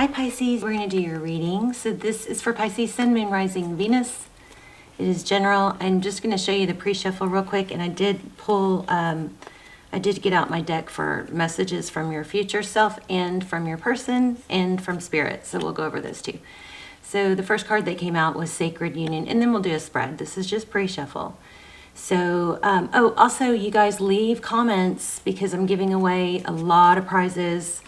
Hi Pisces, we're going to do your reading. So this is for Pisces, Sun, Moon, Rising, Venus. It is general. I'm just going to show you the pre-shuffle real quick, and I did pull, I did get out my deck for messages from your future self and from your person and from spirit. So we'll go over those two. So the first card that came out was Sacred Union, and then we'll do a spread. This is just pre-shuffle. So, oh, also you guys leave comments because I'm giving away a lot of prizes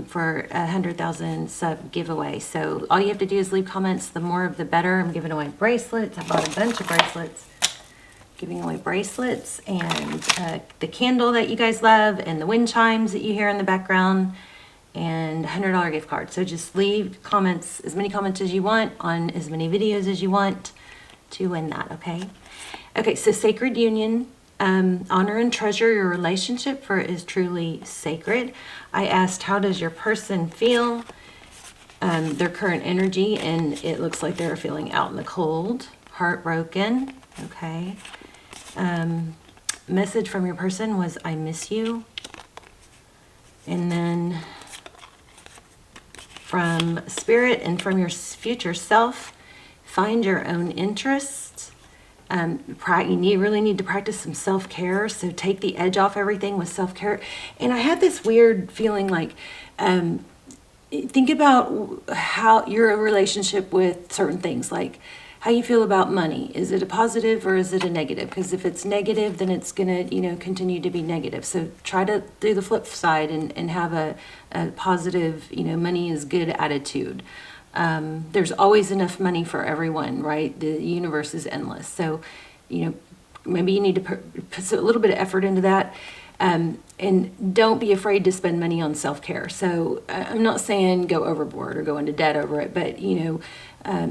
for 100,000 sub giveaway. So all you have to do is leave comments. The more of the better. I'm giving away bracelets. I bought a bunch of bracelets. Giving away bracelets and the candle that you guys love and the wind chimes that you hear in the background and $100 gift card. So just leave comments, as many comments as you want on as many videos as you want to win that, okay? Okay, so Sacred Union. Honor and treasure your relationship, for it is truly sacred. I asked, how does your person feel? Their current energy, and it looks like they're feeling out in the cold, heartbroken. Okay. Message from your person was, I miss you. And then from spirit and from your future self, find your own interests. You really need to practice some self-care, so take the edge off everything with self-care. And I had this weird feeling like, think about how your relationship with certain things, like how you feel about money. Is it a positive or is it a negative? Because if it's negative, then it's going to, continue to be negative. So try to do the flip side and have a positive, money is good attitude. There's always enough money for everyone, right? The universe is endless. So, maybe you need to put a little bit of effort into that. And don't be afraid to spend money on self-care. So I'm not saying go overboard or go into debt over it, but,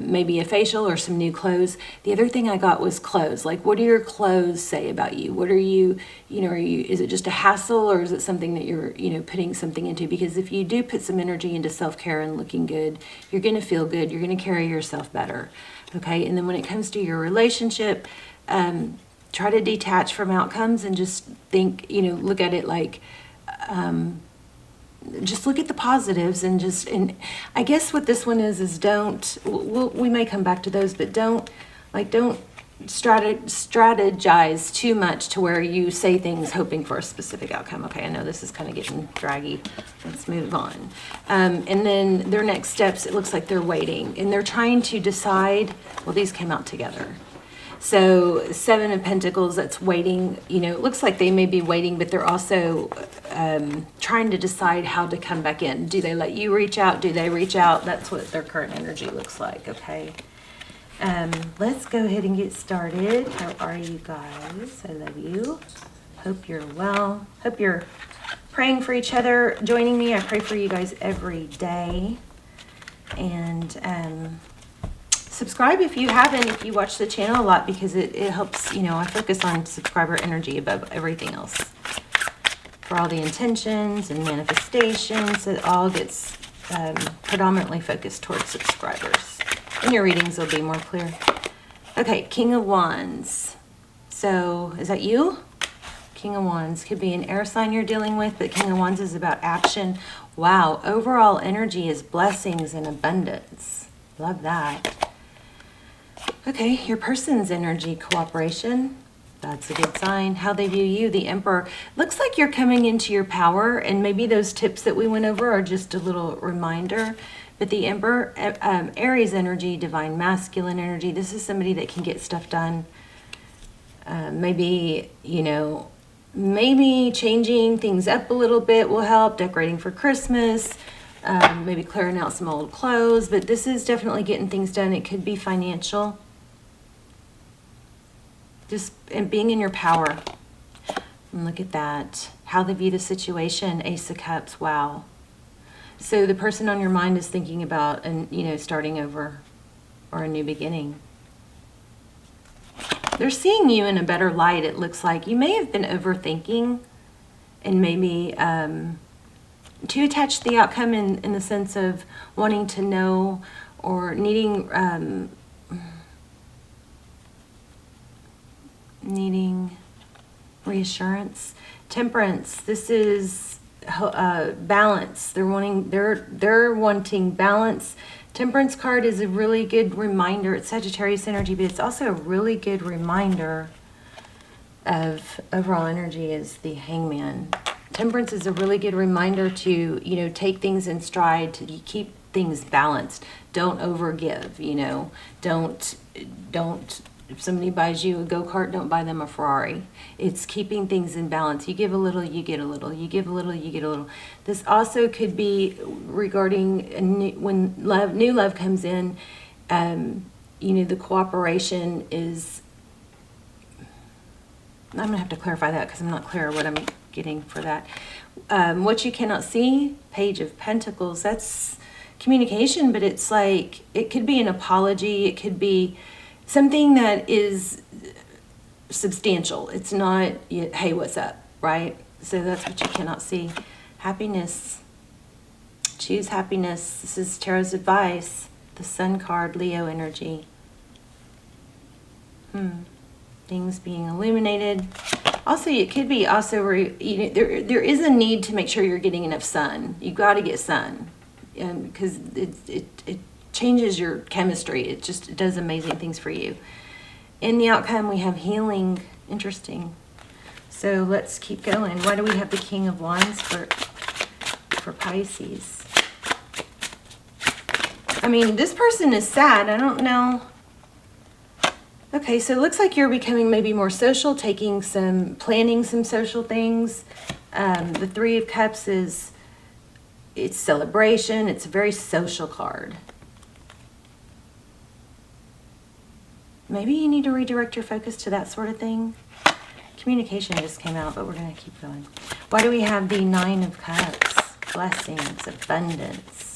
maybe a facial or some new clothes. The other thing I got was clothes. Like, what do your clothes say about you? What are you, is it just a hassle, or is it something that you're, putting something into? Because if you do put some energy into self-care and looking good, you're going to feel good. You're going to carry yourself better. Okay. And then when it comes to your relationship, try to detach from outcomes and just think, look at it like, just look at the positives and I guess what this one is we may come back to those, but don't strategize too much to where you say things hoping for a specific outcome. Okay, I know this is kind of getting draggy. Let's move on. And then their next steps, it looks like they're waiting and they're trying to decide. Well, these came out together. So 7 of Pentacles, that's waiting. It looks like they may be waiting, but they're also trying to decide how to come back in. Do they let you reach out? Do they reach out? That's what their current energy looks like, okay? Let's go ahead and get started. How are you guys? I love you. Hope you're well. Hope you're praying for each other, joining me. I pray for you guys every day. And subscribe if you haven't, if you watch the channel a lot, because it helps, I focus on subscriber energy above everything else. For all the intentions and manifestations, it all gets predominantly focused towards subscribers. And your readings will be more clear. Okay, King of Wands. So, is that you? King of Wands could be an air sign you're dealing with, but King of Wands is about action. Wow, overall energy is blessings and abundance. Love that. Okay, your person's energy, cooperation. That's a good sign. How they view you, the Emperor. Looks like you're coming into your power, and maybe those tips that we went over are just a little reminder. But the Emperor, Aries energy, divine masculine energy. This is somebody that can get stuff done. Maybe, maybe changing things up a little bit will help. Decorating for Christmas. Maybe clearing out some old clothes. But this is definitely getting things done. It could be financial. Just and being in your power. And look at that. How they view the situation. Ace of Cups. Wow. So the person on your mind is thinking about, starting over or a new beginning. They're seeing you in a better light, it looks like. You may have been overthinking and maybe to attach the outcome in the sense of wanting to know or needing reassurance. Temperance, this is balance. They're wanting balance. Temperance card is a really good reminder. It's Sagittarius energy, but it's also a really good reminder of overall energy is the Hangman. Temperance is a really good reminder to, take things in stride, to keep things balanced. Don't overgive, Don't, if somebody buys you a go-kart, don't buy them a Ferrari. It's keeping things in balance. You give a little, you get a little. You give a little, you get a little. This also could be regarding when new love comes in, the cooperation is, I'm going to have to clarify that because I'm not clear what I'm getting for that. What you cannot see, Page of Pentacles, that's communication, but it's like, it could be an apology. It could be something that is substantial. It's not, hey, what's up, right? So that's what you cannot see. Happiness. Choose happiness. This is Tarot's advice. The Sun card, Leo energy. Things being illuminated. Also, it could be also, there is a need to make sure you're getting enough sun. You got to get sun, because it changes your chemistry. It does amazing things for you. In the outcome, we have healing. Interesting. So let's keep going. Why do we have the King of Wands for Pisces? I mean, this person is sad. I don't know. Okay, so it looks like you're becoming maybe more social, planning some social things. The Three of Cups it's celebration. It's a very social card. Maybe you need to redirect your focus to that sort of thing. Communication just came out, but we're going to keep going. Why do we have the Nine of Cups? Blessings, abundance.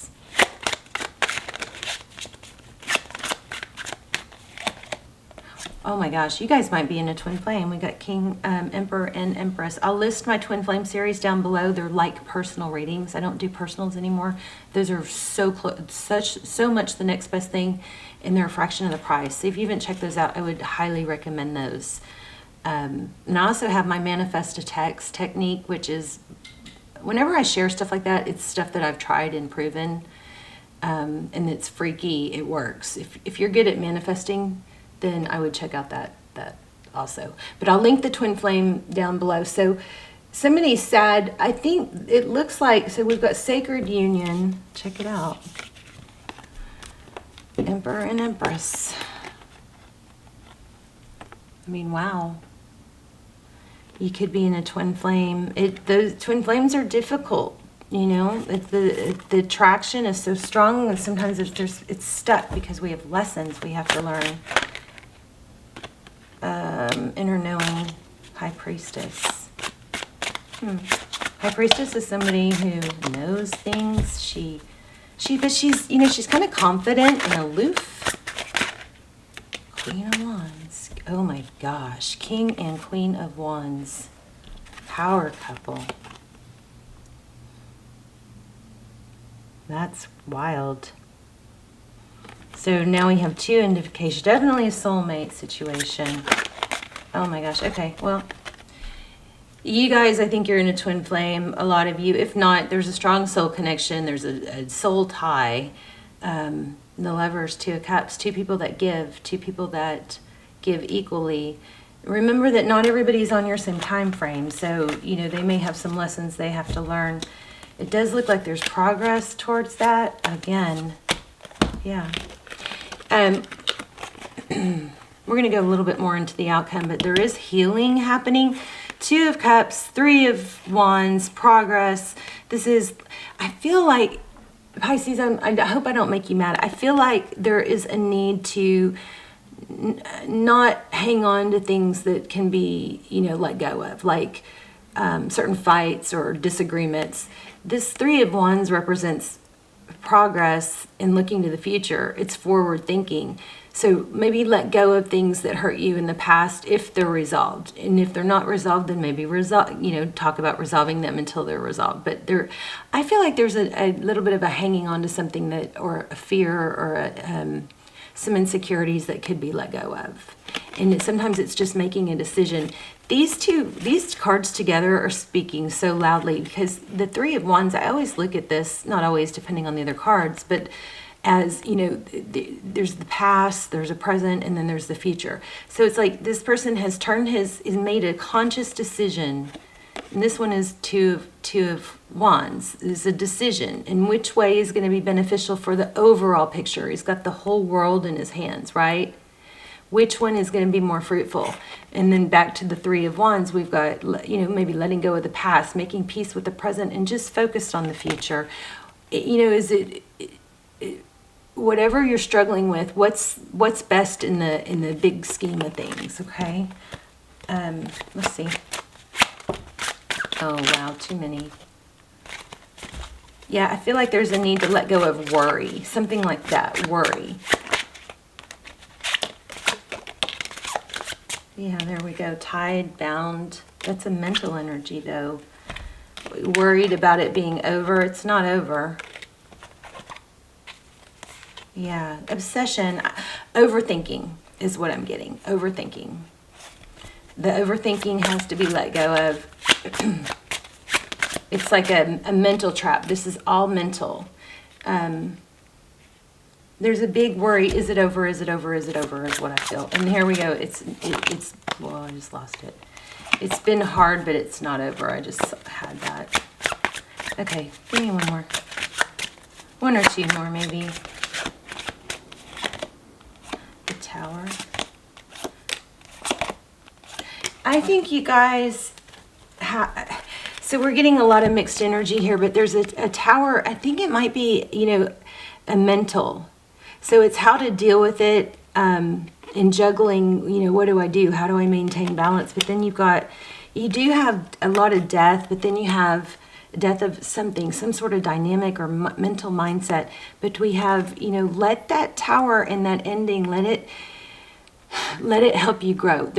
Oh my gosh, you guys might be in a twin flame. We got King, Emperor, and Empress. I'll list my twin flame series down below. They're like personal readings. I don't do personals anymore. Those are so close, so much the next best thing, and they're a fraction of the price. So if you haven't checked those out, I would highly recommend those. And I also have my manifest a text technique, which is whenever I share stuff like that, it's stuff that I've tried and proven, and it's freaky. It works. If you're good at manifesting, then I would check out that also. But I'll link the twin flame down below. So somebody's sad. I think it looks like, so we've got Sacred Union. Check it out. Emperor and Empress. I mean, wow. You could be in a twin flame. Those twin flames are difficult, the attraction is so strong, and sometimes it's stuck because we have lessons we have to learn. Inner knowing. High Priestess. High Priestess is somebody who knows things. But she's kind of confident and aloof. Queen of Wands. Oh my gosh. King and Queen of Wands. Power couple. That's wild. So now we have two indications. Definitely a soulmate situation. Oh my gosh. Okay, well, you guys, I think you're in a twin flame. A lot of you. If not, there's a strong soul connection. There's a soul tie. The Lovers, Two of Cups. Two people that give. Two people that give equally. Remember that not everybody's on your same time frame. So, they may have some lessons they have to learn. It does look like there's progress towards that. Again, yeah. We're going to go a little bit more into the outcome, but there is healing happening. Two of Cups, Three of Wands, progress. I feel like, Pisces, I hope I don't make you mad. I feel like there is a need to not hang on to things that can be, let go of, like certain fights or disagreements. This Three of Wands represents progress and looking to the future. It's forward thinking. So maybe let go of things that hurt you in the past if they're resolved. And if they're not resolved, then maybe talk about resolving them until they're resolved. But I feel like there's a little bit of a hanging on to something or a fear or some insecurities that could be let go of. And sometimes it's just making a decision. These cards together are speaking so loudly, because the Three of Wands, I always look at this, not always depending on the other cards, but as, you know, there's the past, there's a present, and then there's the future. So it's like this person has made a conscious decision. And this one is two of Wands. It's a decision in which way is going to be beneficial for the overall picture. He's got the whole world in his hands, right? Which one is going to be more fruitful? And then back to the Three of Wands, we've got, you know, maybe letting go of the past, making peace with the present, and just focused on the future. You know, is it whatever you're struggling with, what's best in the big scheme of things, okay? Let's see. Oh, wow, too many. Yeah, I feel like there's a need to let go of worry. Something like that, worry. Yeah, there we go. Tied, bound. That's a mental energy, though. Worried about it being over. It's not over. Yeah, obsession. Overthinking is what I'm getting. Overthinking. The overthinking has to be let go of. It's like a mental trap. This is all mental. There's a big worry. Is it over? Is it over? Is it over? Is what I feel. And here we go. It's well, I just lost it. It's been hard, but it's not over. I just had that. Okay, give me one more. One or two more, maybe. The Tower. I think you guys so we're getting a lot of mixed energy here, but there's a Tower. I think it might be, you know, a mental. So it's how to deal with it in juggling, you know, what do I do? How do I maintain balance? But then you do have a lot of death, but then you have death of something, some sort of dynamic or mental mindset. But we have, you know, let that Tower and that ending, let it help you grow.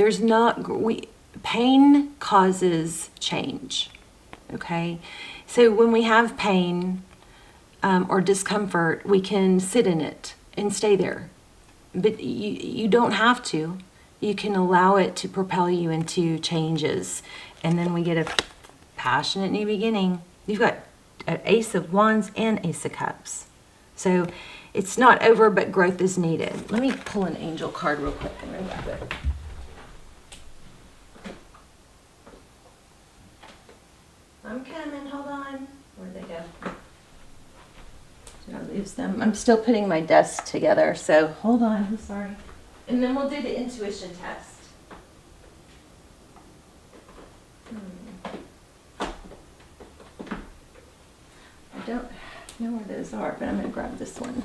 Pain causes change, okay? So when we have pain or discomfort, we can sit in it and stay there. But you don't have to. You can allow it to propel you into changes. And then we get a passionate new beginning. You've got an Ace of Wands and Ace of Cups. So it's not over, but growth is needed. Let me pull an angel card real quick and remove it. I'm coming, hold on. Where'd they go? Did I lose them? I'm still putting my desk together, so hold on, I'm sorry. And then we'll do the intuition test. I don't know where those are, but I'm going to grab this one.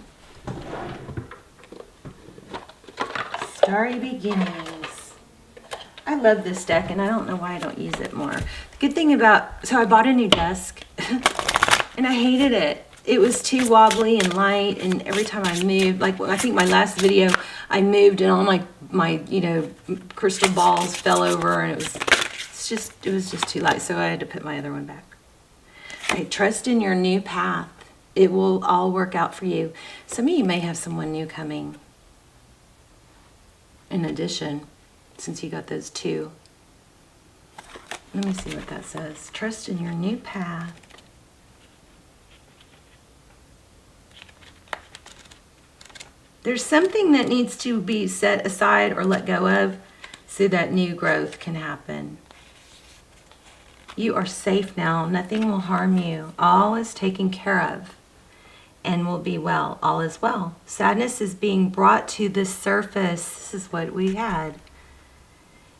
Starry Beginnings. I love this deck, and I don't know why I don't use it more. The good thing about, so I bought a new desk, and I hated it. It was too wobbly and light, and every time I moved, like I think my last video, I moved and all my you know, crystal balls fell over, and it was just too light, so I had to put my other one back. Okay, trust in your new path. It will all work out for you. Some of you may have someone new coming. In addition, since you got those two. Let me see what that says. Trust in your new path. There's something that needs to be set aside or let go of so that new growth can happen. You are safe now. Nothing will harm you. All is taken care of and will be well. All is well. Sadness is being brought to the surface. This is what we had.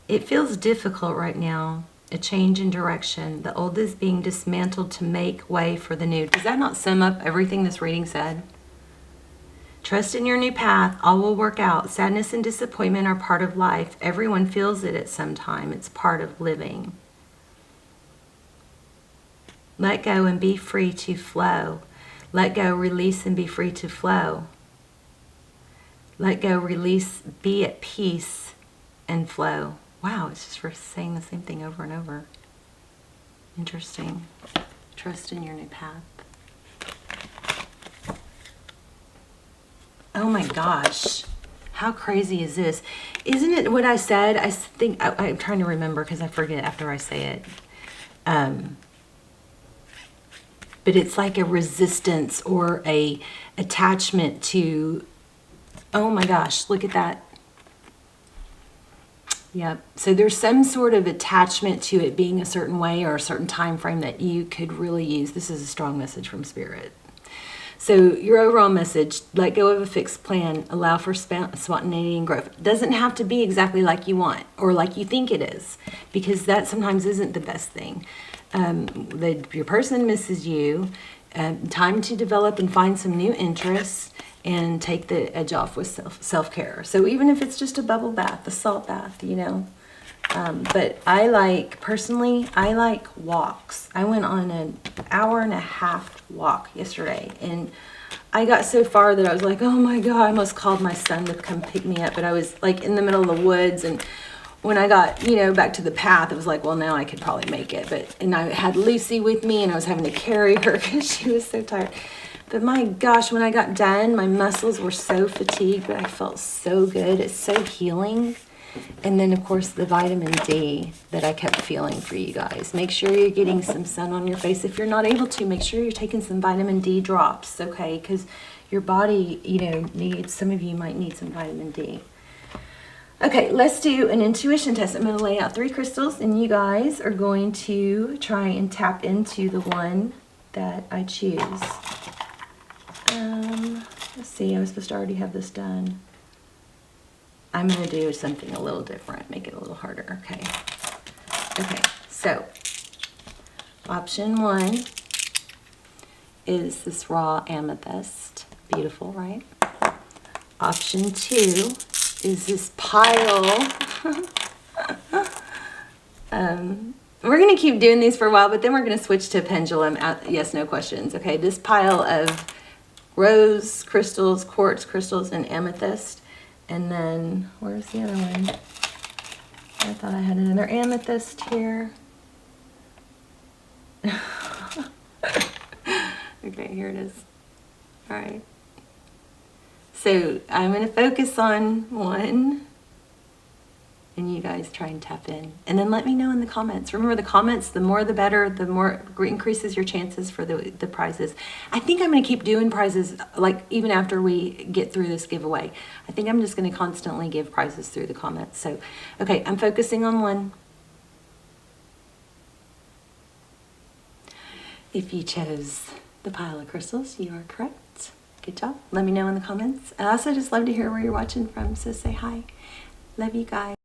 It feels difficult right now. A change in direction. The old is being dismantled to make way for the new. Does that not sum up everything this reading said? Trust in your new path. All will work out. Sadness and disappointment are part of life. Everyone feels it at some time. It's part of living. Let go and be free to flow. Let go, release, and be free to flow. Let go, release, be at peace, and flow. Wow, it's just for saying the same thing over and over. Interesting. Trust in your new path. Oh my gosh. How crazy is this? Isn't it what I said? I think, I'm trying to remember because I forget after I say it. But it's like a resistance or a attachment to, oh my gosh, look at that. Yep. So there's some sort of attachment to it being a certain way or a certain time frame that you could really use. This is a strong message from Spirit. So your overall message, let go of a fixed plan, allow for spontaneity and growth. It doesn't have to be exactly like you want or like you think it is, because that sometimes isn't the best thing. Your person misses you. Time to develop and find some new interests and take the edge off with self-care. So even if it's just a bubble bath, a salt bath, you know. But personally, I like walks. I went on an hour-and-a-half walk yesterday, and I got so far that I was like, oh my God, I almost called my son to come pick me up. But I was like in the middle of the woods, and when I got, back to the path, it was like, well, now I could probably make it. And I had Lucy with me, and I was having to carry her because she was so tired. But my gosh, when I got done, my muscles were so fatigued, but I felt so good. It's so healing. And then, of course, the vitamin D that I kept feeling for you guys. Make sure you're getting some sun on your face. If you're not able to, make sure you're taking some vitamin D drops, okay? Because your body, needs, some of you might need some vitamin D. Okay, let's do an intuition test. I'm going to lay out 3 crystals, and you guys are going to try and tap into the one that I choose. Let's see, I was supposed to already have this done. I'm going to do something a little different, make it a little harder, okay? Okay, so option 1 is this raw amethyst. Beautiful, right? Option 2 is this pile. We're going to keep doing these for a while, but then we're going to switch to pendulum, yes, no questions, okay? This pile of rose crystals, quartz crystals, and amethyst. And then, where's the other one? I thought I had another amethyst here. Okay, here it is. All right. So I'm going to focus on one, and you guys try and tap in. And then let me know in the comments. Remember, the comments, the more the better, the more increases your chances for the prizes. I think I'm going to keep doing prizes, like even after we get through this giveaway. I think I'm just going to constantly give prizes through the comments. So, okay, I'm focusing on one. If you chose the pile of crystals, you are correct. Good job. Let me know in the comments. I also just love to hear where you're watching from, so say hi. Love you guys.